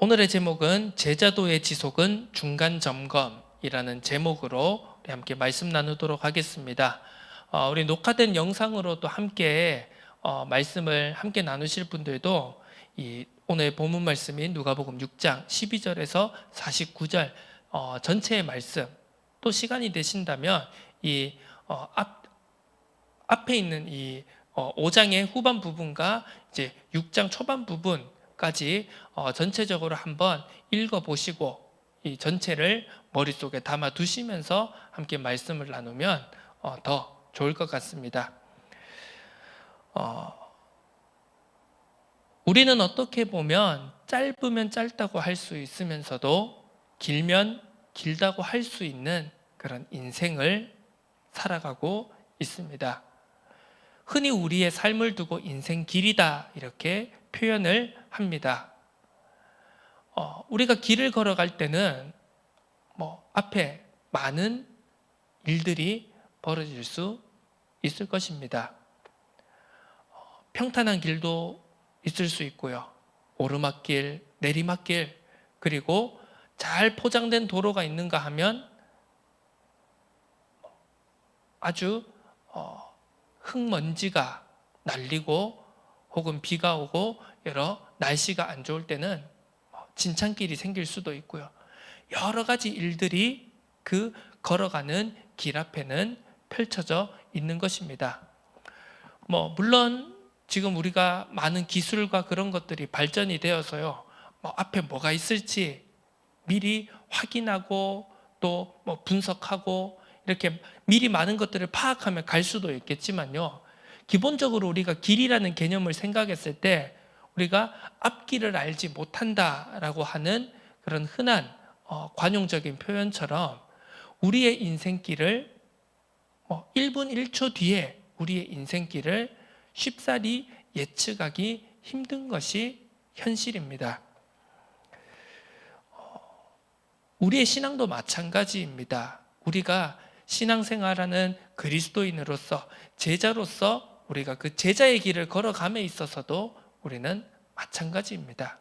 오늘의 제목은 제자도의 지속은 중간점검이라는 제목으로 우리 함께 말씀 나누도록 하겠습니다. 우리 녹화된 영상으로도 함께 말씀을 함께 나누실 분들도 오늘 본문 말씀인 누가복음 6장 12절에서 49절 전체의 말씀, 또 시간이 되신다면 앞에 있는 이 5장의 후반 부분과 이제 6장 초반 부분까지 전체적으로 한번 읽어보시고 이 전체를 머릿속에 담아 두시면서 함께 말씀을 나누면 더 좋을 것 같습니다. 우리는 어떻게 보면 짧으면 짧다고 할 수 있으면서도 길면 길다고 할 수 있는 그런 인생을 살아가고 있습니다. 흔히 우리의 삶을 두고 인생 길이다 이렇게 표현을 합니다. 우리가 길을 걸어갈 때는 앞에 많은 일들이 벌어질 수 있을 것입니다. 평탄한 길도 있을 수 있고요. 오르막길, 내리막길, 그리고 잘 포장된 도로가 있는가 하면 아주 흙먼지가 날리고 혹은 비가 오고 여러 날씨가 안 좋을 때는 진창길이 생길 수도 있고요. 여러 가지 일들이 그 걸어가는 길 앞에는 펼쳐져 있는 것입니다. 물론 지금 우리가 많은 기술과 그런 것들이 발전이 되어서요. 앞에 뭐가 있을지 미리 확인하고 또 분석하고 이렇게 미리 많은 것들을 파악하면 갈 수도 있겠지만요. 기본적으로 우리가 길이라는 개념을 생각했을 때 우리가 앞길을 알지 못한다라고 하는 그런 흔한 관용적인 표현처럼 우리의 인생길을 1분 1초 뒤에 우리의 인생길을 쉽사리 예측하기 힘든 것이 현실입니다. 우리의 신앙도 마찬가지입니다. 우리가 신앙생활하는 그리스도인으로서 제자로서 우리가 그 제자의 길을 걸어감에 있어서도 우리는 마찬가지입니다.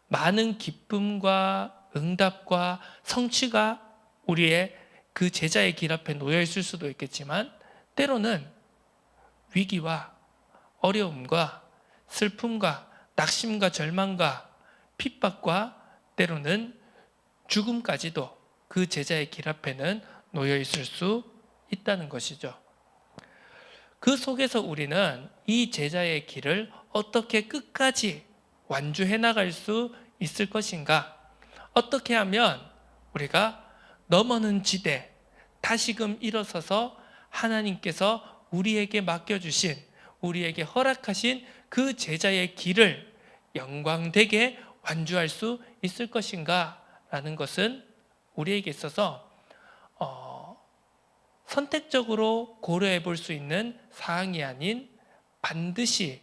많은 기쁨과 응답과 성취가 우리의 그 제자의 길 앞에 놓여 있을 수도 있겠지만 때로는 위기와 어려움과 슬픔과 낙심과 절망과 핍박과 때로는 죽음까지도 그 제자의 길 앞에는 놓여 있을 수 있다는 것이죠. 그 속에서 우리는 이 제자의 길을 어떻게 끝까지 완주해 나갈 수 있을 것인가? 어떻게 하면 우리가 넘어는 지대, 다시금 일어서서 하나님께서 우리에게 맡겨주신, 우리에게 허락하신 그 제자의 길을 영광되게 완주할 수 있을 것인가? 라는 것은 우리에게 있어서 선택적으로 고려해 볼 수 있는 사항이 아닌 반드시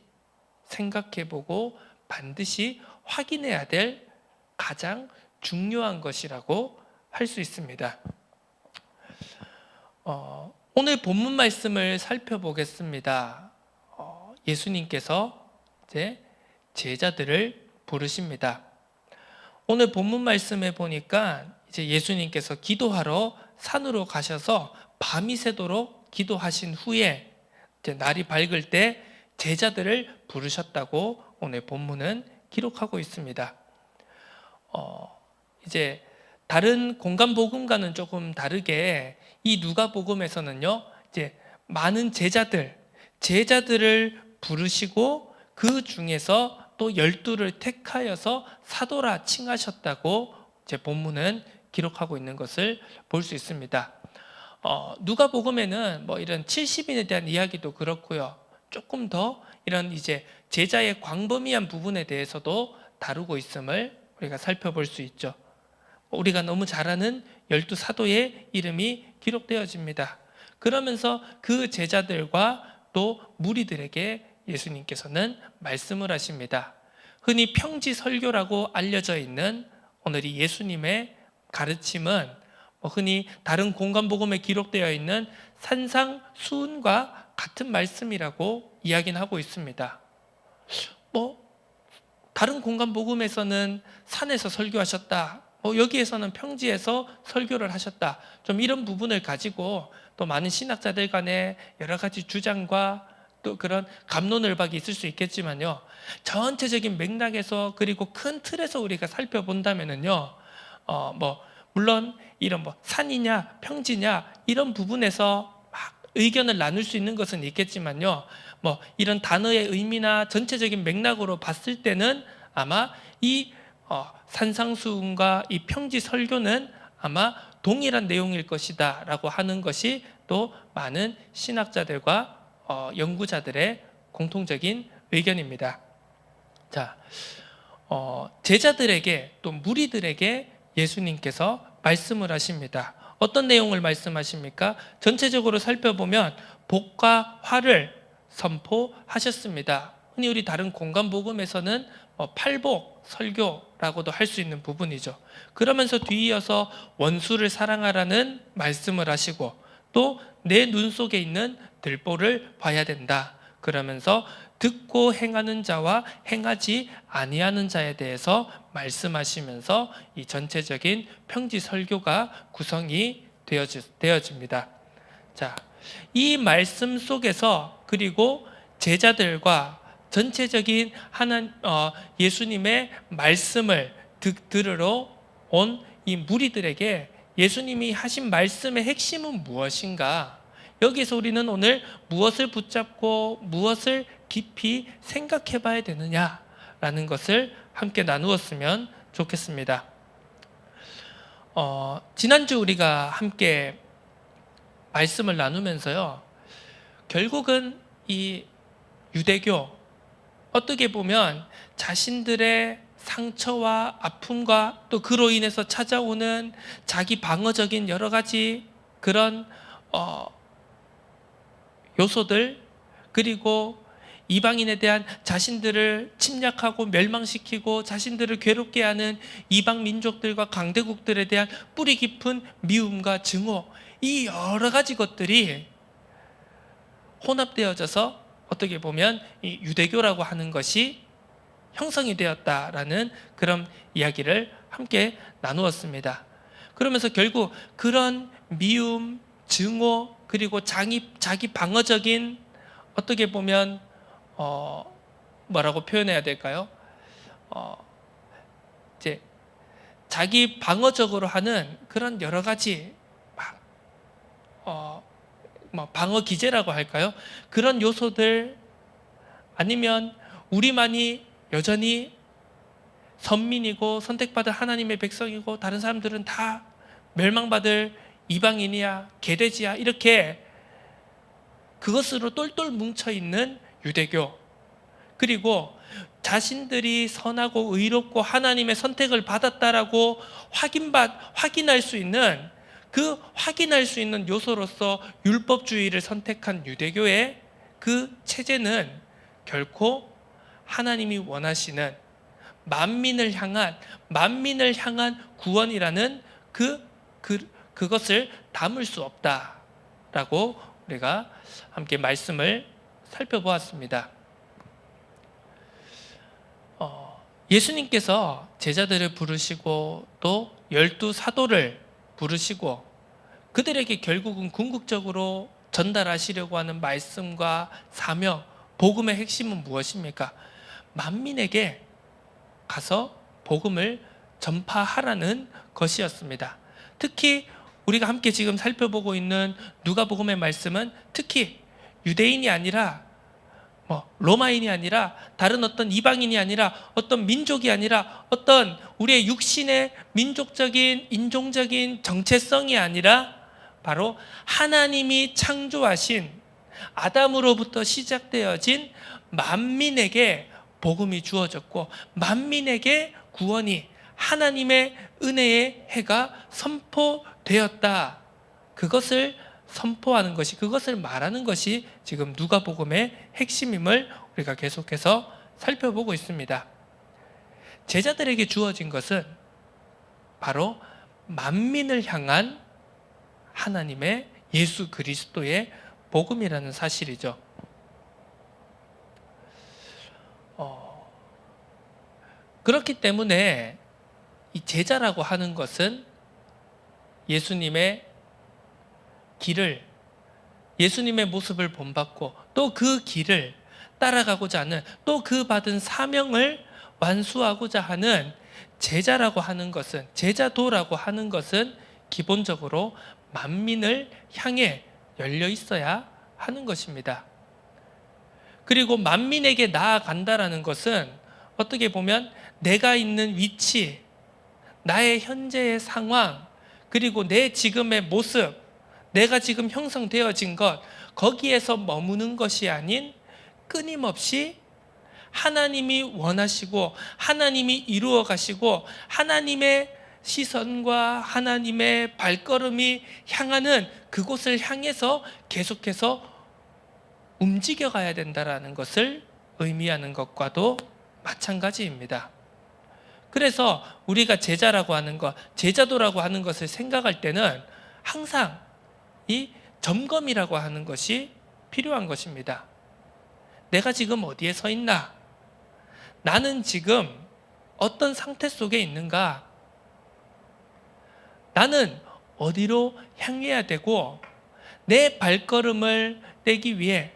생각해 보고 반드시 확인해야 될 가장 중요한 것이라고 할 수 있습니다. 오늘 본문 말씀을 살펴보겠습니다. 예수님께서 이제 제자들을 부르십니다. 오늘 본문 말씀에 보니까 이제 예수님께서 기도하러 산으로 가셔서 밤이 새도록 기도하신 후에 이제 날이 밝을 때 제자들을 부르셨다고 오늘 본문은 기록하고 있습니다. 이제 다른 공간 복음과는 조금 다르게 이 누가복음에서는요, 이제 많은 제자들을 부르시고 그 중에서 또 12를 택하여서 사도라 칭하셨다고 이제 본문은 기록하고 있는 것을 볼 수 있습니다. 누가복음에는 이런 70인에 대한 이야기도 그렇고요. 조금 더 이런 이제 제자의 광범위한 부분에 대해서도 다루고 있음을 우리가 살펴볼 수 있죠. 우리가 너무 잘 아는 12사도의 이름이 기록되어집니다. 그러면서 그 제자들과 또 무리들에게 예수님께서는 말씀을 하십니다. 흔히 평지 설교라고 알려져 있는 오늘 이 예수님의 가르침은 흔히 다른 공간복음에 기록되어 있는 산상수훈과 같은 말씀이라고 이야기는 하고 있습니다. 다른 공간 복음에서는 산에서 설교하셨다. 여기에서는 평지에서 설교를 하셨다. 좀 이런 부분을 가지고 또 많은 신학자들 간에 여러 가지 주장과 또 그런 갑론을박이 있을 수 있겠지만요. 전체적인 맥락에서 그리고 큰 틀에서 우리가 살펴본다면은요. 물론 이런 산이냐 평지냐 이런 부분에서 막 의견을 나눌 수 있는 것은 있겠지만요. 이런 단어의 의미나 전체적인 맥락으로 봤을 때는 아마 이 산상수훈과 이 평지 설교는 아마 동일한 내용일 것이다 라고 하는 것이 또 많은 신학자들과 연구자들의 공통적인 의견입니다. 자, 제자들에게 또 무리들에게 예수님께서 말씀을 하십니다. 어떤 내용을 말씀하십니까? 전체적으로 살펴보면 복과 화를 선포하셨습니다. 흔히 우리 다른 공간 복음에서는 팔복, 설교라고도 할 수 있는 부분이죠. 그러면서 뒤이어서 원수를 사랑하라는 말씀을 하시고 또 내 눈 속에 있는 들보를 봐야 된다. 그러면서 듣고 행하는 자와 행하지 아니하는 자에 대해서 말씀하시면서 이 전체적인 평지 설교가 구성이 되어집니다. 자, 이 말씀 속에서 그리고 제자들과 전체적인 예수님의 말씀을 들으러 온 이 무리들에게 예수님이 하신 말씀의 핵심은 무엇인가? 여기서 우리는 오늘 무엇을 붙잡고 무엇을 깊이 생각해 봐야 되느냐라는 것을 함께 나누었으면 좋겠습니다. 지난주 우리가 함께 말씀을 나누면서요, 결국은 이 유대교, 어떻게 보면 자신들의 상처와 아픔과 또 그로 인해서 찾아오는 자기 방어적인 여러 가지 그런 요소들, 그리고 이방인에 대한 자신들을 침략하고 멸망시키고 자신들을 괴롭게 하는 이방 민족들과 강대국들에 대한 뿌리 깊은 미움과 증오, 이 여러 가지 것들이 혼합되어져서 어떻게 보면 이 유대교라고 하는 것이 형성이 되었다라는 그런 이야기를 함께 나누었습니다. 그러면서 결국 그런 미움, 증오, 그리고 자기 방어적인 어떻게 보면 뭐라고 표현해야 될까요? 이제 자기 방어적으로 하는 그런 여러 가지 방어 기제라고 할까요? 그런 요소들, 아니면 우리만이 여전히 선민이고 선택받을 하나님의 백성이고 다른 사람들은 다 멸망받을 이방인이야, 개돼지야, 이렇게 그것으로 똘똘 뭉쳐있는 유대교, 그리고 자신들이 선하고 의롭고 하나님의 선택을 받았다라고 확인할 수 있는 확인할 수 있는 요소로서 율법주의를 선택한 유대교의 그 체제는 결코 하나님이 원하시는 만민을 향한 구원이라는 그것을 담을 수 없다라고 우리가 함께 말씀을 살펴보았습니다. 예수님께서 제자들을 부르시고 또 12 사도를 부르시고 그들에게 결국은 궁극적으로 전달하시려고 하는 말씀과 사명, 복음의 핵심은 무엇입니까? 만민에게 가서 복음을 전파하라는 것이었습니다. 특히 우리가 함께 지금 살펴보고 있는 누가복음의 말씀은 특히 유대인이 아니라 로마인이 아니라 다른 어떤 이방인이 아니라 어떤 민족이 아니라 어떤 우리의 육신의 민족적인 인종적인 정체성이 아니라 바로 하나님이 창조하신 아담으로부터 시작되어진 만민에게 복음이 주어졌고 만민에게 구원이 하나님의 은혜의 해가 선포되었다. 그것을 선포하는 것이, 그것을 말하는 것이 지금 누가복음의 핵심임을 우리가 계속해서 살펴보고 있습니다. 제자들에게 주어진 것은 바로 만민을 향한 하나님의 예수 그리스도의 복음이라는 사실이죠. 그렇기 때문에 이 제자라고 하는 것은 예수님의 길을, 예수님의 모습을 본받고 또 그 길을 따라가고자 하는, 또 그 받은 사명을 완수하고자 하는 제자라고 하는 것은, 제자도라고 하는 것은 기본적으로 만민을 향해 열려 있어야 하는 것입니다. 그리고 만민에게 나아간다라는 것은 어떻게 보면 내가 있는 위치, 나의 현재의 상황, 그리고 내 지금의 모습, 내가 지금 형성되어진 것, 거기에서 머무는 것이 아닌 끊임없이 하나님이 원하시고 하나님이 이루어 가시고 하나님의 시선과 하나님의 발걸음이 향하는 그곳을 향해서 계속해서 움직여 가야 된다라는 것을 의미하는 것과도 마찬가지입니다. 그래서 우리가 제자라고 하는 것, 제자도라고 하는 것을 생각할 때는 항상 이 점검이라고 하는 것이 필요한 것입니다. 내가 지금 어디에 서 있나? 나는 지금 어떤 상태 속에 있는가? 나는 어디로 향해야 되고 내 발걸음을 떼기 위해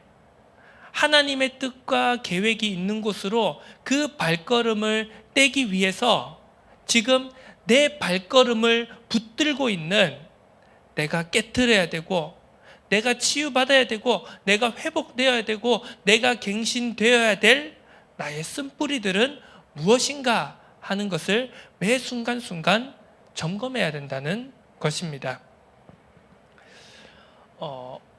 하나님의 뜻과 계획이 있는 곳으로 그 발걸음을 떼기 위해서 지금 내 발걸음을 붙들고 있는, 내가 깨트려야 되고 내가 치유받아야 되고 내가 회복되어야 되고 내가 갱신되어야 될 나의 쓴뿌리들은 무엇인가 하는 것을 매 순간순간 점검해야 된다는 것입니다.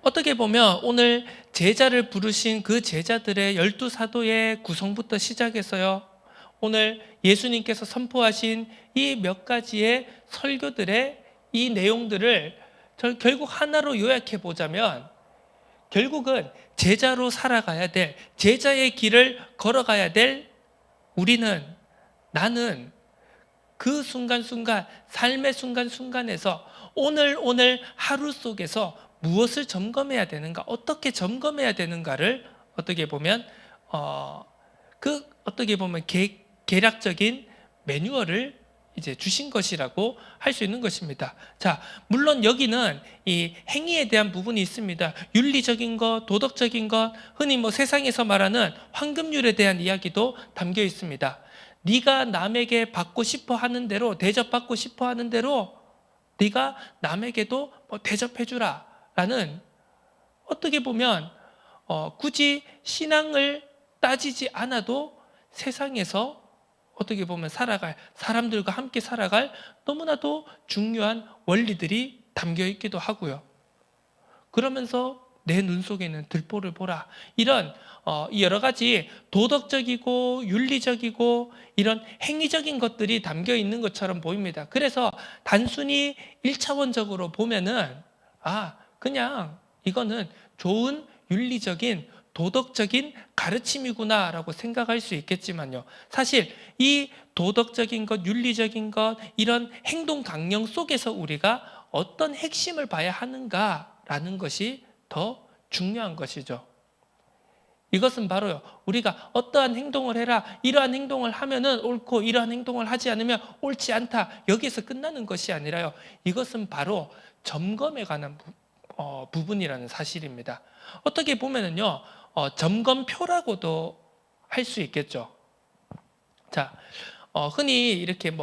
어떻게 보면 오늘 제자를 부르신 그 제자들의 12사도의 구성부터 시작해서요, 오늘 예수님께서 선포하신 이 몇 가지의 설교들의 이 내용들을 결국 하나로 요약해 보자면, 결국은 제자로 살아가야 될, 제자의 길을 걸어가야 될 우리는, 나는 그 순간순간, 삶의 순간순간에서 오늘 하루 속에서 무엇을 점검해야 되는가, 어떻게 점검해야 되는가를 어떻게 보면 계략적인 매뉴얼을 이제 주신 것이라고 할 수 있는 것입니다. 자, 물론 여기는 이 행위에 대한 부분이 있습니다. 윤리적인 것, 도덕적인 것, 흔히 세상에서 말하는 황금률에 대한 이야기도 담겨 있습니다. 네가 남에게 받고 싶어 하는 대로, 대접받고 싶어 하는 대로 네가 남에게도 대접해 주라 라는, 어떻게 보면 굳이 신앙을 따지지 않아도 세상에서 어떻게 보면 살아갈, 사람들과 함께 살아갈 너무나도 중요한 원리들이 담겨 있기도 하고요. 그러면서 내 눈 속에 있는 들보를 보라, 이런 여러 가지 도덕적이고 윤리적이고 이런 행위적인 것들이 담겨 있는 것처럼 보입니다. 그래서 단순히 1차원적으로 보면은 그냥 이거는 좋은 윤리적인 도덕적인 가르침이구나 라고 생각할 수 있겠지만요, 사실 이 도덕적인 것, 윤리적인 것, 이런 행동 강령 속에서 우리가 어떤 핵심을 봐야 하는가라는 것이 더 중요한 것이죠. 이것은 바로요, 우리가 어떠한 행동을 해라, 이러한 행동을 하면은 옳고 이러한 행동을 하지 않으면 옳지 않다, 여기에서 끝나는 것이 아니라요, 이것은 바로 점검에 관한 부분이라는 사실입니다. 어떻게 보면은요, 점검표라고도 할 수 있겠죠. 자, 흔히 이렇게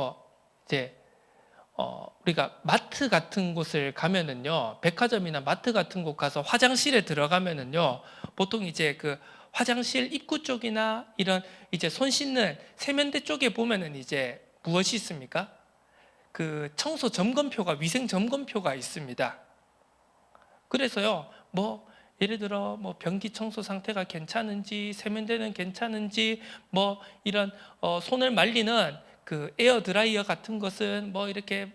우리가 마트 같은 곳을 가면은요, 백화점이나 마트 같은 곳 가서 화장실에 들어가면은요, 보통 이제 그 화장실 입구 쪽이나 이런 이제 손 씻는 세면대 쪽에 보면은 이제 무엇이 있습니까? 그 청소 점검표가, 위생 점검표가 있습니다. 그래서요, 예를 들어 변기 청소 상태가 괜찮은지, 세면대는 괜찮은지, 이런 손을 말리는 그 에어 드라이어 같은 것은 이렇게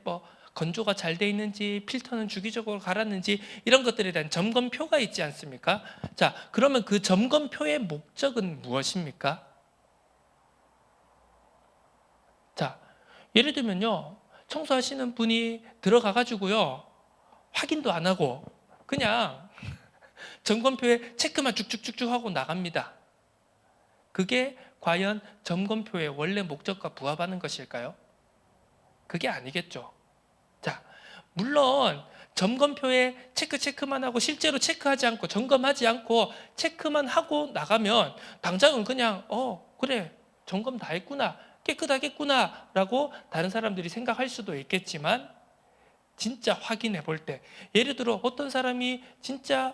건조가 잘 돼 있는지, 필터는 주기적으로 갈았는지, 이런 것들에 대한 점검표가 있지 않습니까? 자, 그러면 그 점검표의 목적은 무엇입니까? 자, 예를 들면요, 청소하시는 분이 들어가 가지고요, 확인도 안 하고 그냥 점검표에 체크만 쭉쭉쭉쭉 하고 나갑니다. 그게 과연 점검표의 원래 목적과 부합하는 것일까요? 그게 아니겠죠. 자, 물론 점검표에 체크만 하고 실제로 체크하지 않고 점검하지 않고 체크만 하고 나가면 당장은 그냥 그래 점검 다 했구나 깨끗하겠구나 라고 다른 사람들이 생각할 수도 있겠지만, 진짜 확인해 볼 때, 예를 들어 어떤 사람이 진짜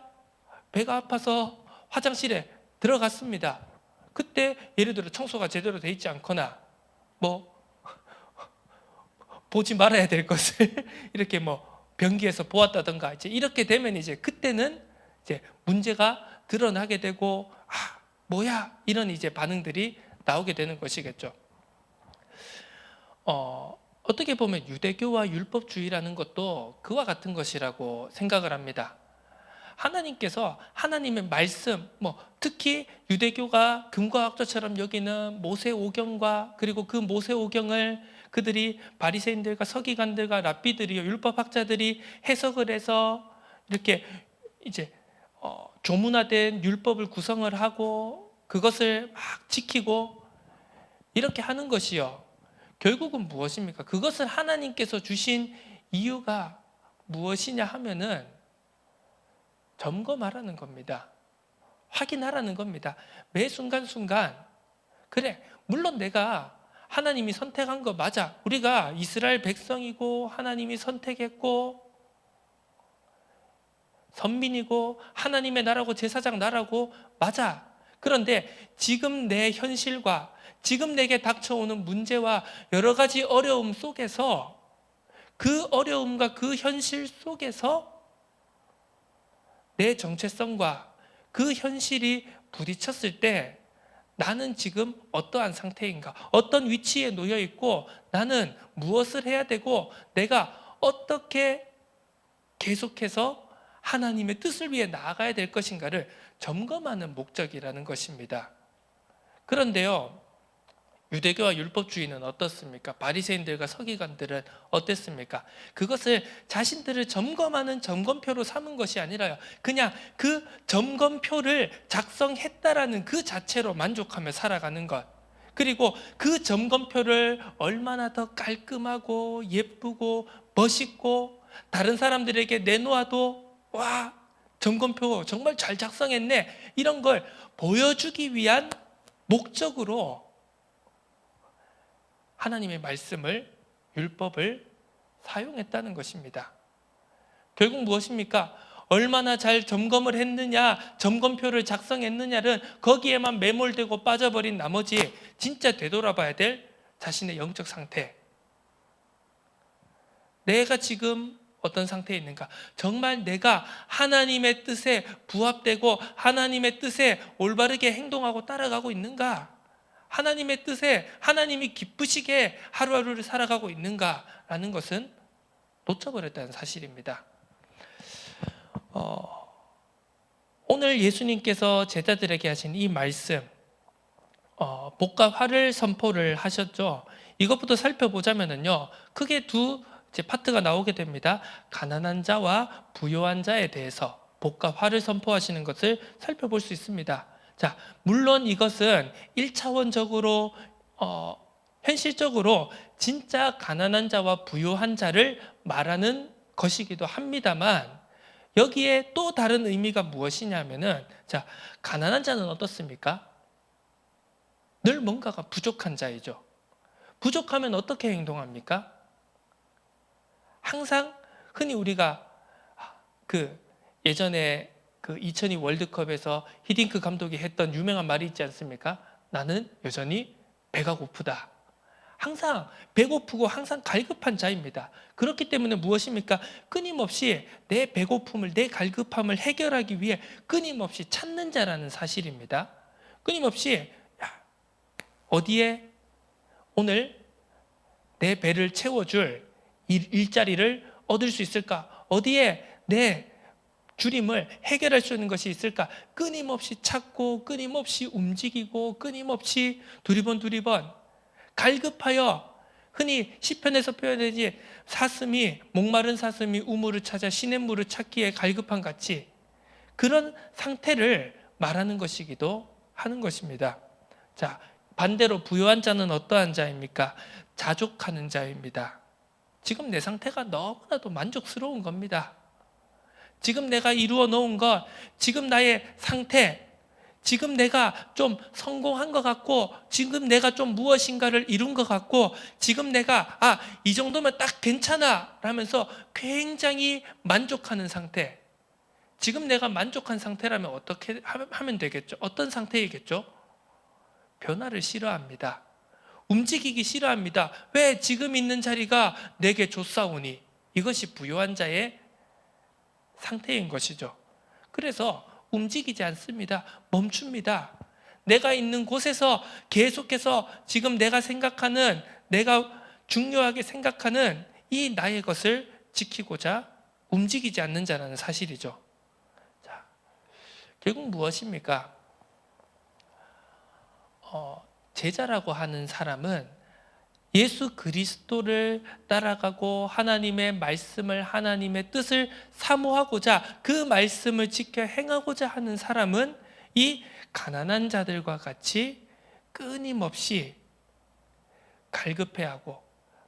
배가 아파서 화장실에 들어갔습니다. 그때 예를 들어 청소가 제대로 돼 있지 않거나 뭐 보지 말아야 될 것을 이렇게 뭐 변기에서 보았다던가 이제 이렇게 되면 이제 그때는 이제 문제가 드러나게 되고 뭐야 이런 이제 반응들이 나오게 되는 것이겠죠. 어떻게 보면 유대교와 율법주의라는 것도 그와 같은 것이라고 생각을 합니다. 하나님께서 하나님의 말씀, 특히 유대교가 금과학조처럼 여기는 모세오경과 그리고 그 모세오경을 그들이 바리새인들과 서기관들과 랍비들이 율법학자들이 해석을 해서 이렇게 이제 조문화된 율법을 구성을 하고 그것을 막 지키고 이렇게 하는 것이요. 결국은 무엇입니까? 그것을 하나님께서 주신 이유가 무엇이냐 하면은 점검하라는 겁니다. 확인하라는 겁니다. 매 순간순간 그래 물론 내가 하나님이 선택한 거 맞아. 우리가 이스라엘 백성이고 하나님이 선택했고 선민이고 하나님의 나라고 제사장 나라고 맞아. 그런데 지금 내 현실과 지금 내게 닥쳐오는 문제와 여러 가지 어려움 속에서 그 어려움과 그 현실 속에서 내 정체성과 그 현실이 부딪혔을 때 나는 지금 어떠한 상태인가? 어떤 위치에 놓여 있고 나는 무엇을 해야 되고 내가 어떻게 계속해서 하나님의 뜻을 위해 나아가야 될 것인가를 점검하는 목적이라는 것입니다. 그런데요, 유대교와 율법주의는 어떻습니까? 바리새인들과 서기관들은 어땠습니까? 그것을 자신들을 점검하는 점검표로 삼은 것이 아니라요, 그냥 그 점검표를 작성했다라는 그 자체로 만족하며 살아가는 것, 그리고 그 점검표를 얼마나 더 깔끔하고 예쁘고 멋있고 다른 사람들에게 내놓아도 와, 점검표 정말 잘 작성했네, 이런 걸 보여주기 위한 목적으로 하나님의 말씀을, 율법을 사용했다는 것입니다. 결국 무엇입니까? 얼마나 잘 점검을 했느냐, 점검표를 작성했느냐는 거기에만 매몰되고 빠져버린 나머지 진짜 되돌아봐야 될 자신의 영적 상태, 내가 지금 어떤 상태에 있는가, 정말 내가 하나님의 뜻에 부합되고 하나님의 뜻에 올바르게 행동하고 따라가고 있는가, 하나님의 뜻에 하나님이 기쁘시게 하루하루를 살아가고 있는가라는 것은 놓쳐버렸다는 사실입니다. 오늘 예수님께서 제자들에게 하신 이 말씀, 복과 화를 선포를 하셨죠. 이것부터 살펴보자면요, 크게 두 파트가 나오게 됩니다. 가난한 자와 부요한 자에 대해서 복과 화를 선포하시는 것을 살펴볼 수 있습니다. 자, 물론 이것은 1차원적으로 현실적으로 진짜 가난한 자와 부요한 자를 말하는 것이기도 합니다만, 여기에 또 다른 의미가 무엇이냐면은, 자, 가난한 자는 어떻습니까? 늘 뭔가가 부족한 자이죠. 부족하면 어떻게 행동합니까? 항상 흔히 우리가 예전에 2002 월드컵에서 히딩크 감독이 했던 유명한 말이 있지 않습니까? 나는 여전히 배가 고프다. 항상 배고프고 항상 갈급한 자입니다. 그렇기 때문에 무엇입니까? 끊임없이 내 배고픔을, 내 갈급함을 해결하기 위해 끊임없이 찾는 자라는 사실입니다. 끊임없이 어디에 오늘 내 배를 채워줄 일자리를 얻을 수 있을까? 어디에 내 주림을 해결할 수 있는 것이 있을까? 끊임없이 찾고 끊임없이 움직이고 끊임없이 두리번 갈급하여, 흔히 시편에서 표현되지 목마른 사슴이 우물을 찾아 시냇물을 찾기에 갈급한 같이 그런 상태를 말하는 것이기도 하는 것입니다. 자, 반대로 부요한 자는 어떠한 자입니까? 자족하는 자입니다. 지금 내 상태가 너무나도 만족스러운 겁니다. 지금 내가 이루어 놓은 것, 지금 나의 상태, 지금 내가 좀 성공한 것 같고, 지금 내가 좀 무엇인가를 이룬 것 같고, 지금 내가 이 정도면 딱 괜찮아 라면서 굉장히 만족하는 상태. 지금 내가 만족한 상태라면 어떻게 하면 되겠죠? 어떤 상태이겠죠? 변화를 싫어합니다. 움직이기 싫어합니다. 왜? 지금 있는 자리가 내게 좋사오니. 이것이 부요한 자의 상태인 것이죠. 그래서 움직이지 않습니다. 멈춥니다. 내가 있는 곳에서 계속해서 지금 내가 생각하는, 내가 중요하게 생각하는 이 나의 것을 지키고자 움직이지 않는 자라는 사실이죠. 자, 결국 무엇입니까? 제자라고 하는 사람은 예수 그리스도를 따라가고 하나님의 말씀을, 하나님의 뜻을 사모하고자 그 말씀을 지켜 행하고자 하는 사람은 이 가난한 자들과 같이 끊임없이 갈급해하고,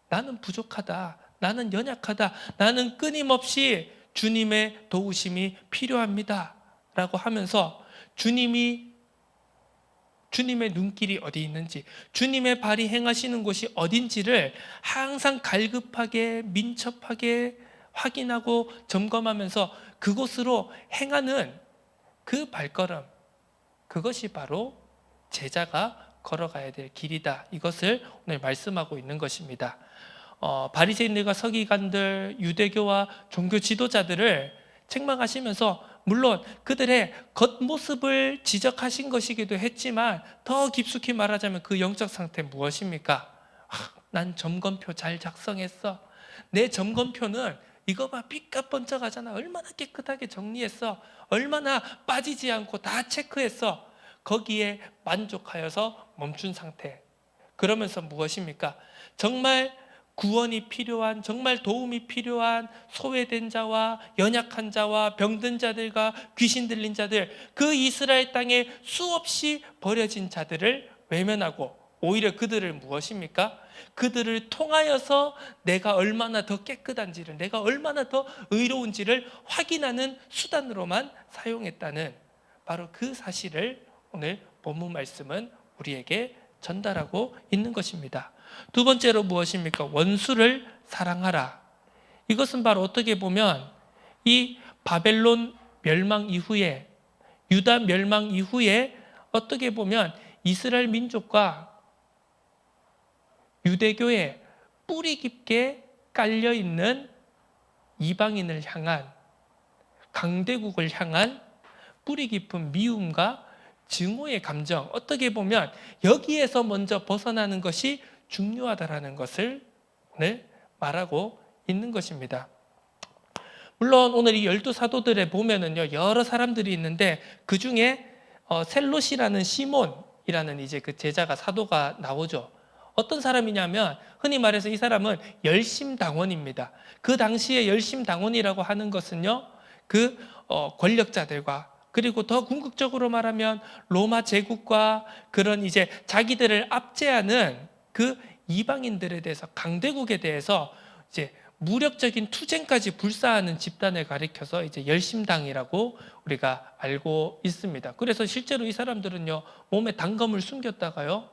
나는 부족하다, 나는 연약하다, 나는 끊임없이 주님의 도우심이 필요합니다 라고 하면서 주님의 눈길이 어디 있는지, 주님의 발이 행하시는 곳이 어딘지를 항상 갈급하게 민첩하게 확인하고 점검하면서 그곳으로 행하는 그 발걸음, 그것이 바로 제자가 걸어가야 될 길이다. 이것을 오늘 말씀하고 있는 것입니다. 바리새인들과 서기관들, 유대교와 종교 지도자들을 책망하시면서 물론 그들의 겉모습을 지적하신 것이기도 했지만 더 깊숙이 말하자면 그 영적 상태 무엇입니까? 난 점검표 잘 작성했어. 내 점검표는 이거 봐, 삐까뻔쩍하잖아. 얼마나 깨끗하게 정리했어. 얼마나 빠지지 않고 다 체크했어. 거기에 만족하여서 멈춘 상태. 그러면서 무엇입니까? 정말 구원이 필요한, 정말 도움이 필요한 소외된 자와 연약한 자와 병든 자들과 귀신 들린 자들, 그 이스라엘 땅에 수없이 버려진 자들을 외면하고 오히려 그들을 무엇입니까? 그들을 통하여서 내가 얼마나 더 깨끗한지를, 내가 얼마나 더 의로운지를 확인하는 수단으로만 사용했다는 바로 그 사실을 오늘 본문 말씀은 우리에게 전달하고 있는 것입니다. 두 번째로 무엇입니까? 원수를 사랑하라. 이것은 바로 어떻게 보면 이 바벨론 멸망 이후에, 유다 멸망 이후에 어떻게 보면 이스라엘 민족과 유대교에 뿌리 깊게 깔려 있는 이방인을 향한, 강대국을 향한 뿌리 깊은 미움과 증오의 감정, 어떻게 보면 여기에서 먼저 벗어나는 것이 중요하다라는 것을 오늘 말하고 있는 것입니다. 물론 오늘 이 12사도들에 보면은요, 여러 사람들이 있는데 그 중에 셀롯이라는 시몬이라는 이제 그 제자가, 사도가 나오죠. 어떤 사람이냐면 흔히 말해서 이 사람은 열심당원입니다. 그 당시에 열심당원이라고 하는 것은요, 그 권력자들과, 그리고 더 궁극적으로 말하면 로마 제국과 그런 이제 자기들을 압제하는 그 이방인들에 대해서, 강대국에 대해서 이제 무력적인 투쟁까지 불사하는 집단을 가리켜서 이제 열심당이라고 우리가 알고 있습니다. 그래서 실제로 이 사람들은요, 몸에 단검을 숨겼다가요,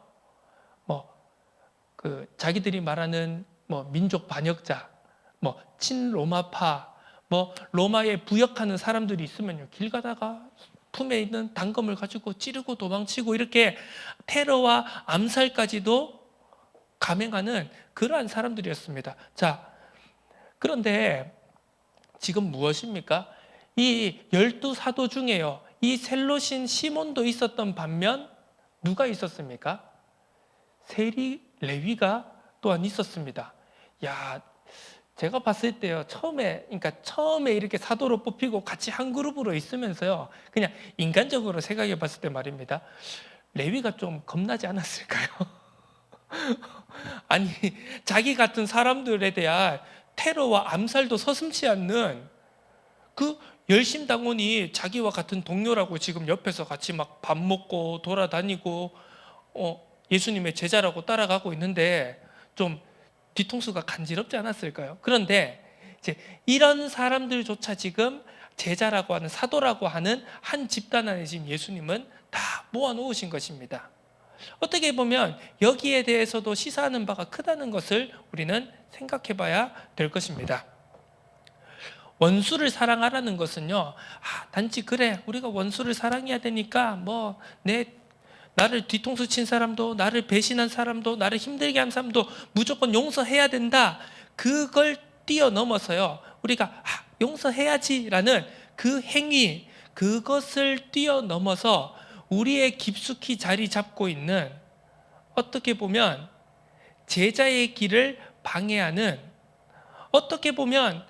자기들이 말하는 민족 반역자, 친로마파, 로마에 부역하는 사람들이 있으면요, 길 가다가 품에 있는 단검을 가지고 찌르고 도망치고 이렇게 테러와 암살까지도 감행하는 그러한 사람들이었습니다. 자, 그런데 지금 무엇입니까? 이 12사도 중에요, 이 셀롯인 시몬도 있었던 반면 누가 있었습니까? 세리 레위가 또한 있었습니다. 야, 제가 봤을 때요, 처음에 이렇게 사도로 뽑히고 같이 한 그룹으로 있으면서요, 그냥 인간적으로 생각해 봤을 때 말입니다, 레위가 좀 겁나지 않았을까요? 아니, 자기 같은 사람들에 대한 테러와 암살도 서슴지 않는 그 열심당원이 자기와 같은 동료라고 지금 옆에서 같이 막 밥 먹고 돌아다니고 예수님의 제자라고 따라가고 있는데 좀 뒤통수가 간지럽지 않았을까요? 그런데 이제 이런 사람들조차 지금 제자라고 하는, 사도라고 하는 한 집단 안에 지금 예수님은 다 모아놓으신 것입니다. 어떻게 보면 여기에 대해서도 시사하는 바가 크다는 것을 우리는 생각해 봐야 될 것입니다. 원수를 사랑하라는 것은요, 단지 그래 우리가 원수를 사랑해야 되니까 나를 뒤통수 친 사람도, 나를 배신한 사람도, 나를 힘들게 한 사람도 무조건 용서해야 된다, 그걸 뛰어넘어서요, 우리가 용서해야지라는 그 행위, 그것을 뛰어넘어서 우리의 깊숙이 자리 잡고 있는, 어떻게 보면 제자의 길을 방해하는, 어떻게 보면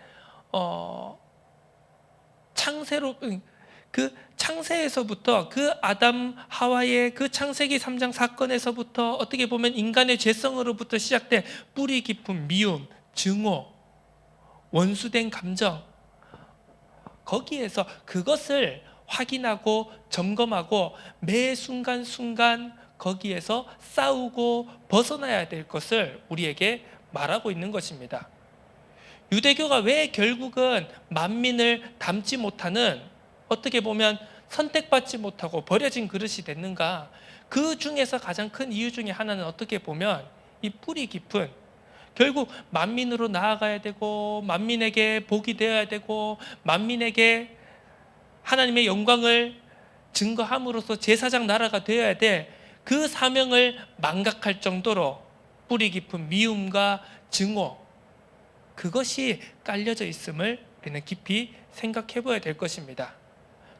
창세에서부터 그 아담 하와의 그 창세기 3장 사건에서부터 어떻게 보면 인간의 죄성으로부터 시작된 뿌리 깊은 미움, 증오, 원수된 감정, 거기에서 그것을 확인하고 점검하고 매 순간순간 거기에서 싸우고 벗어나야 될 것을 우리에게 말하고 있는 것입니다. 유대교가 왜 결국은 만민을 담지 못하는, 어떻게 보면 선택받지 못하고 버려진 그릇이 됐는가? 그 중에서 가장 큰 이유 중에 하나는 어떻게 보면 이 뿌리 깊은, 결국 만민으로 나아가야 되고 만민에게 복이 되어야 되고 만민에게 하나님의 영광을 증거함으로써 제사장 나라가 되어야 될 그 사명을 망각할 정도로 뿌리 깊은 미움과 증오, 그것이 깔려져 있음을 우리는 깊이 생각해 봐야 될 것입니다.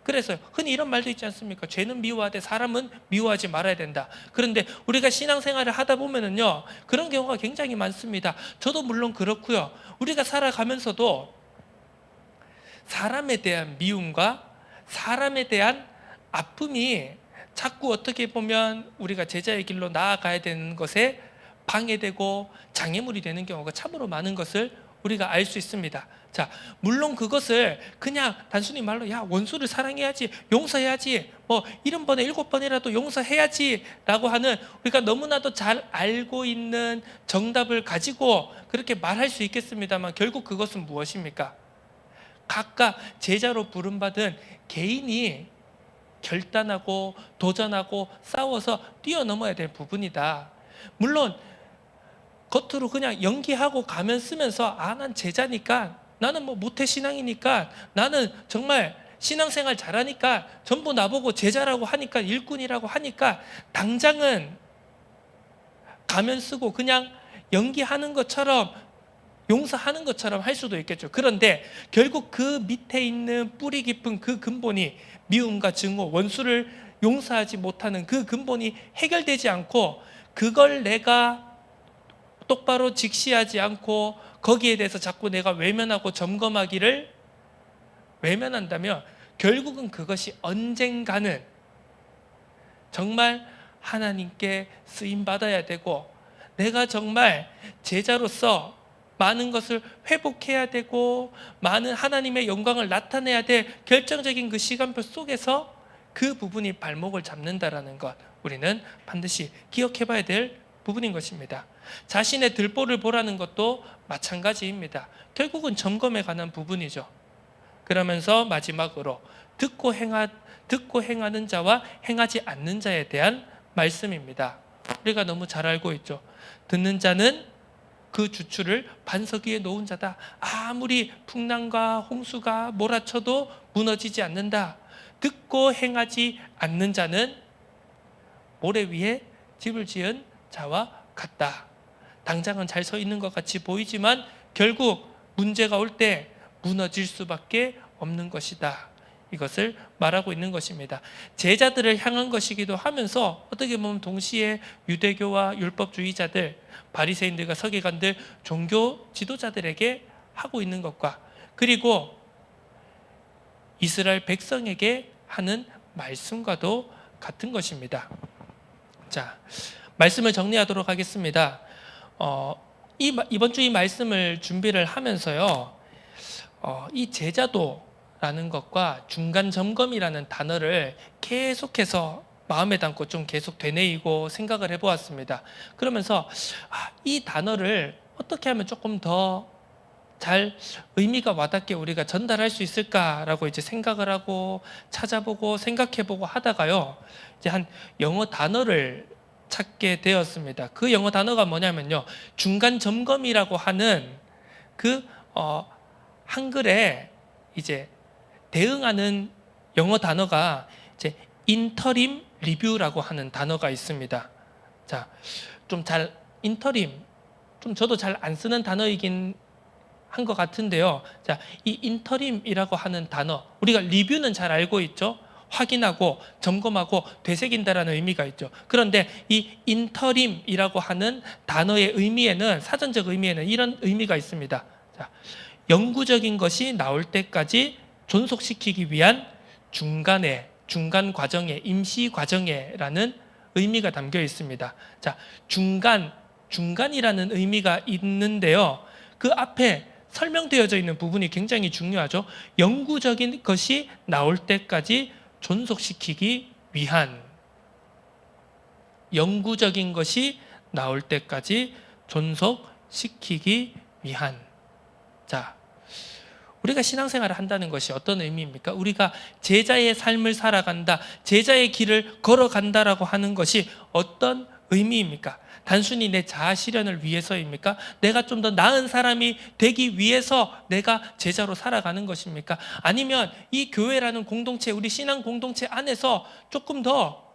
그래서 흔히 이런 말도 있지 않습니까? 죄는 미워하되 사람은 미워하지 말아야 된다. 그런데 우리가 신앙생활을 하다 보면은요, 그런 경우가 굉장히 많습니다. 저도 물론 그렇고요. 우리가 살아가면서도 사람에 대한 미움과 사람에 대한 아픔이 자꾸 어떻게 보면 우리가 제자의 길로 나아가야 되는 것에 방해되고 장애물이 되는 경우가 참으로 많은 것을 우리가 알 수 있습니다. 자, 물론 그것을 그냥 단순히 말로 원수를 사랑해야지, 용서해야지, 70번에 7번이라도 용서해야지 라고 하는, 우리가 너무나도 잘 알고 있는 정답을 가지고 그렇게 말할 수 있겠습니다만, 결국 그것은 무엇입니까? 각각 제자로 부름받은 개인이 결단하고 도전하고 싸워서 뛰어넘어야 될 부분이다. 물론 겉으로 그냥 연기하고 가면 쓰면서 난 제자니까, 나는 모태신앙이니까, 나는 정말 신앙생활 잘하니까 전부 나보고 제자라고 하니까, 일꾼이라고 하니까 당장은 가면 쓰고 그냥 연기하는 것처럼, 용서하는 것처럼 할 수도 있겠죠. 그런데 결국 그 밑에 있는 뿌리 깊은 그 근본이 미움과 증오, 원수를 용서하지 못하는 그 근본이 해결되지 않고, 그걸 내가 똑바로 직시하지 않고 거기에 대해서 자꾸 내가 외면하고 점검하기를 외면한다면, 결국은 그것이 언젠가는 정말 하나님께 쓰임받아야 되고, 내가 정말 제자로서 많은 것을 회복해야 되고 많은 하나님의 영광을 나타내야 될 결정적인 그 시간표 속에서 그 부분이 발목을 잡는다라는 것, 우리는 반드시 기억해 봐야 될 부분인 것입니다. 자신의 들보를 보라는 것도 마찬가지입니다. 결국은 점검에 관한 부분이죠. 그러면서 마지막으로 듣고 행하는 자와 행하지 않는 자에 대한 말씀입니다. 우리가 너무 잘 알고 있죠. 듣는 자는 그 주추를 반석 위에 놓은 자다. 아무리 풍랑과 홍수가 몰아쳐도 무너지지 않는다. 듣고 행하지 않는 자는 모래 위에 집을 지은 자와 같다. 당장은 잘 서 있는 것 같이 보이지만 결국 문제가 올 때 무너질 수밖에 없는 것이다. 이것을 말하고 있는 것입니다. 제자들을 향한 것이기도 하면서 어떻게 보면 동시에 유대교와 율법주의자들, 바리새인들과 서기관들, 종교 지도자들에게 하고 있는 것과, 그리고 이스라엘 백성에게 하는 말씀과도 같은 것입니다. 자, 말씀을 정리하도록 하겠습니다. 이번 주 이 말씀을 준비를 하면서요, 이 제자도라는 것과 중간 점검이라는 단어를 계속해서 마음에 담고 좀 계속 되뇌이고 생각을 해보았습니다. 그러면서 이 단어를 어떻게 하면 조금 더 잘 의미가 와닿게 우리가 전달할 수 있을까라고 이제 생각을 하고 찾아보고 생각해보고 하다가요, 이제 한 영어 단어를 찾게 되었습니다. 그 영어 단어가 뭐냐면요, 중간 점검이라고 하는 그 한글에 이제 대응하는 영어 단어가 이제 인터림 리뷰라고 하는 단어가 있습니다. 자, 인터림, 좀 저도 잘 안 쓰는 단어이긴 한 것 같은데요. 자, 이 인터림이라고 하는 단어, 우리가 리뷰는 잘 알고 있죠. 확인하고 점검하고 되새긴다라는 의미가 있죠. 그런데 이 인터림이라고 하는 단어의 의미에는, 사전적 의미에는 이런 의미가 있습니다. 자, 영구적인 것이 나올 때까지 존속시키기 위한 중간 과정에, 임시 과정에라는 의미가 담겨 있습니다. 자, 중간이라는 의미가 있는데요. 그 앞에 설명되어져 있는 부분이 굉장히 중요하죠. 영구적인 것이 나올 때까지 존속시키기 위한, 영구적인 것이 나올 때까지 존속시키기 위한. 자, 우리가 신앙생활을 한다는 것이 어떤 의미입니까? 우리가 제자의 삶을 살아간다, 제자의 길을 걸어간다라고 하는 것이 어떤 의미입니까? 단순히 내 자아 실현을 위해서입니까? 내가 좀 더 나은 사람이 되기 위해서 내가 제자로 살아가는 것입니까? 아니면 이 교회라는 공동체, 우리 신앙 공동체 안에서 조금 더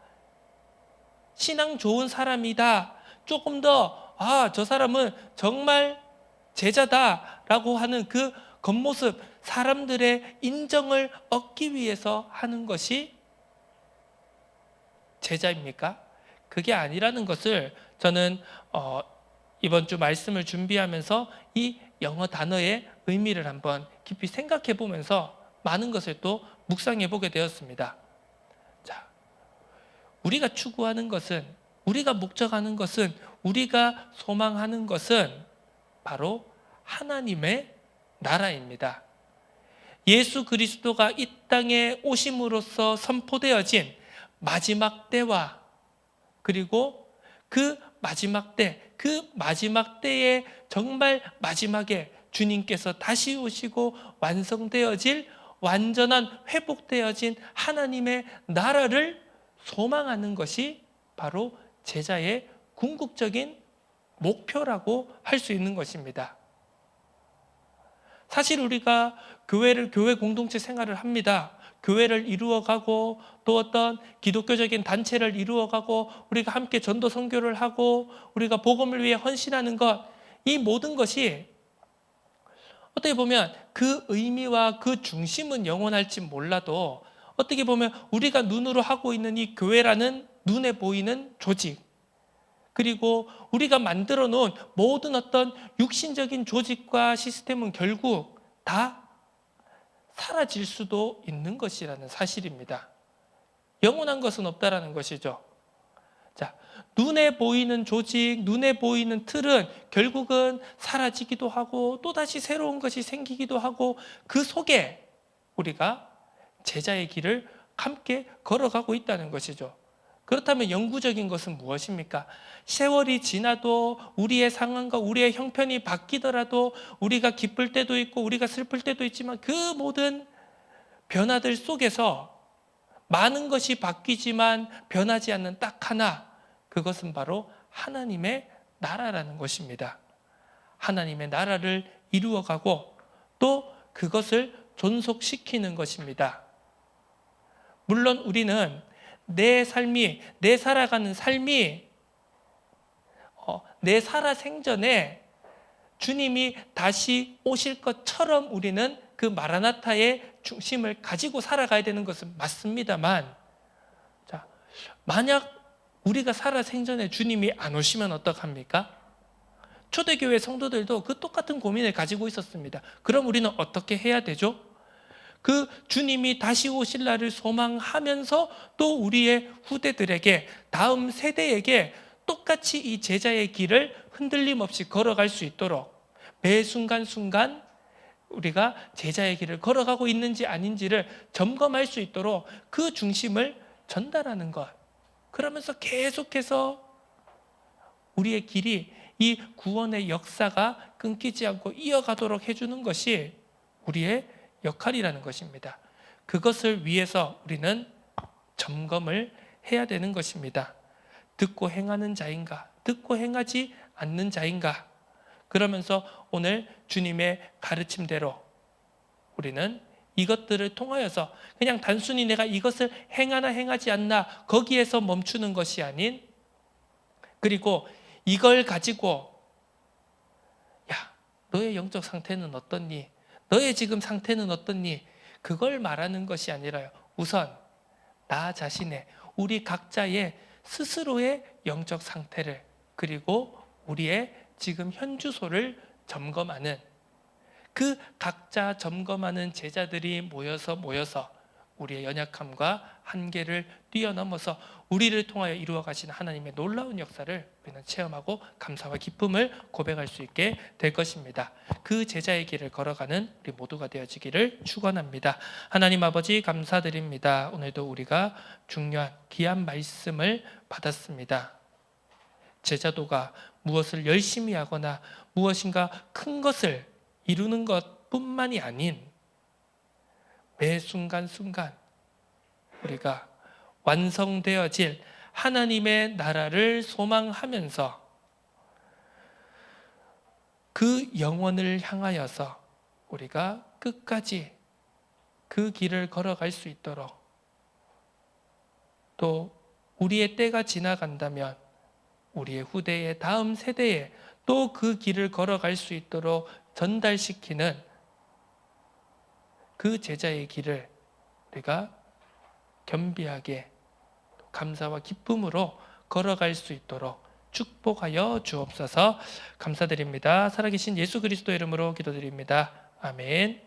신앙 좋은 사람이다, 조금 더 저 사람은 정말 제자다라고 하는 그 겉모습, 사람들의 인정을 얻기 위해서 하는 것이 제자입니까? 그게 아니라는 것을 저는 이번 주 말씀을 준비하면서 이 영어 단어의 의미를 한번 깊이 생각해 보면서 많은 것을 또 묵상해 보게 되었습니다. 자, 우리가 추구하는 것은, 우리가 목적하는 것은, 우리가 소망하는 것은 바로 하나님의 나라입니다. 예수 그리스도가 이 땅에 오심으로써 선포되어진 마지막 때와, 그리고 그 마지막 때에 정말 마지막에 주님께서 다시 오시고 완성되어질, 완전한 회복되어진 하나님의 나라를 소망하는 것이 바로 제자의 궁극적인 목표라고 할 수 있는 것입니다. 사실 우리가 교회 공동체 생활을 합니다. 교회를 이루어가고 또 어떤 기독교적인 단체를 이루어가고 우리가 함께 전도 선교를 하고 우리가 복음을 위해 헌신하는 것, 이 모든 것이 어떻게 보면 그 의미와 그 중심은 영원할지 몰라도, 어떻게 보면 우리가 눈으로 하고 있는 이 교회라는 눈에 보이는 조직, 그리고 우리가 만들어 놓은 모든 어떤 육신적인 조직과 시스템은 결국 다 사라질 수도 있는 것이라는 사실입니다. 영원한 것은 없다라는 것이죠. 자, 눈에 보이는 조직, 눈에 보이는 틀은 결국은 사라지기도 하고 또다시 새로운 것이 생기기도 하고, 그 속에 우리가 제자의 길을 함께 걸어가고 있다는 것이죠. 그렇다면 영구적인 것은 무엇입니까? 세월이 지나도, 우리의 상황과 우리의 형편이 바뀌더라도, 우리가 기쁠 때도 있고 우리가 슬플 때도 있지만 그 모든 변화들 속에서 많은 것이 바뀌지만 변하지 않는 딱 하나, 그것은 바로 하나님의 나라라는 것입니다. 하나님의 나라를 이루어가고 또 그것을 존속시키는 것입니다. 물론 우리는 내 살아가는 삶이 내 살아생전에 주님이 다시 오실 것처럼 우리는 그 마라나타의 중심을 가지고 살아가야 되는 것은 맞습니다만, 자, 만약 우리가 살아생전에 주님이 안 오시면 어떡합니까? 초대교회 성도들도 그 똑같은 고민을 가지고 있었습니다. 그럼 우리는 어떻게 해야 되죠? 그 주님이 다시 오실 날을 소망하면서 또 우리의 후대들에게, 다음 세대에게 똑같이 이 제자의 길을 흔들림 없이 걸어갈 수 있도록 매 순간순간 우리가 제자의 길을 걸어가고 있는지 아닌지를 점검할 수 있도록 그 중심을 전달하는 것, 그러면서 계속해서 우리의 길이 이 구원의 역사가 끊기지 않고 이어가도록 해주는 것이 우리의 역할이라는 것입니다. 그것을 위해서 우리는 점검을 해야 되는 것입니다. 듣고 행하는 자인가? 듣고 행하지 않는 자인가? 그러면서 오늘 주님의 가르침대로 우리는 이것들을 통하여서 그냥 단순히 내가 이것을 행하나 행하지 않나 거기에서 멈추는 것이 아닌, 그리고 이걸 가지고 야, 너의 영적 상태는 어떻니? 너의 지금 상태는 어떻니? 그걸 말하는 것이 아니라요. 우선 나 자신의, 우리 각자의 스스로의 영적 상태를, 그리고 우리의 지금 현주소를 점검하는, 그 각자 점검하는 제자들이 모여서 우리의 연약함과 한계를 뛰어넘어서 우리를 통하여 이루어 가신 하나님의 놀라운 역사를 우리는 체험하고 감사와 기쁨을 고백할 수 있게 될 것입니다. 그 제자의 길을 걸어가는 우리 모두가 되어지기를 축원합니다. 하나님 아버지 감사드립니다. 오늘도 우리가 중요한 귀한 말씀을 받았습니다. 제자도가 무엇을 열심히 하거나 무엇인가 큰 것을 이루는 것뿐만이 아닌 매 순간순간 우리가 완성되어질 하나님의 나라를 소망하면서 그 영혼을 향하여서 우리가 끝까지 그 길을 걸어갈 수 있도록, 또 우리의 때가 지나간다면 우리의 후대의 다음 세대에 또 그 길을 걸어갈 수 있도록 전달시키는 그 제자의 길을 우리가 겸비하게 감사와 기쁨으로 걸어갈 수 있도록 축복하여 주옵소서. 감사드립니다. 살아계신 예수 그리스도 이름으로 기도드립니다. 아멘.